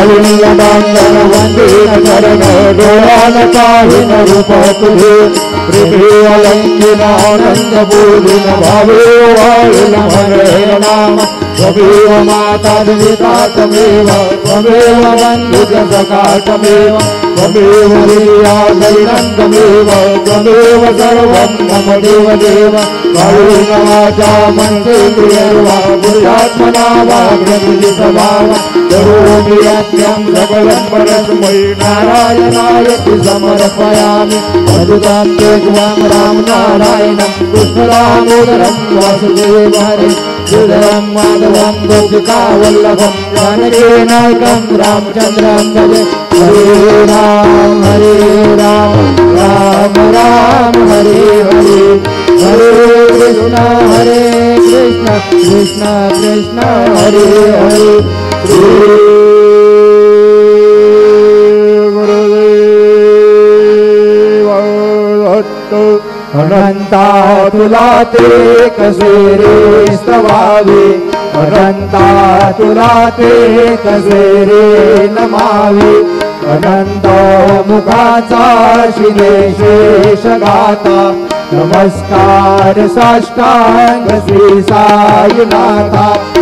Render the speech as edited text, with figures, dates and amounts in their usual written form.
कालिंगडांगण वंदीन चरण डोळ्यान पाहिन रूप तुझे हृदय अलंकिन आनंद बोलिन भावे वाळिन हरे नाम त्वमेव माता पिता त्वमेव त्वमेव बन्धुः सखा त्वमेव त्वमेव दैनं त्वमेव त्वमेव सर्वं मम देवदेव कायेन वाचा मनसेन्द्रियैर्वा बुद्ध्यात्मना वा प्रकृतिस्वभाव करोमि यज्ञं सकलं परस्मै नारायणायति समर्पयामि अद्भुतं तेजवां राम नारायणं कृष्णदामोदरं वासुदेव हरे श्रीधरं माधवं गोपिकावल्लभं जानकीनायकं रामचन्द्रं भजे हरे राम राम राम हरे हरे हरे कृष्ण कृष्ण कृष्ण हरे हरे श्री गुरुदेव दत्त अनंता तुला ते कसे रे स्तवावे अनंता तुला ते कसे रे नमावे अनंत मुखाचा शिने शेष गाता नमस्कार साष्टांग श्री साईनाथा।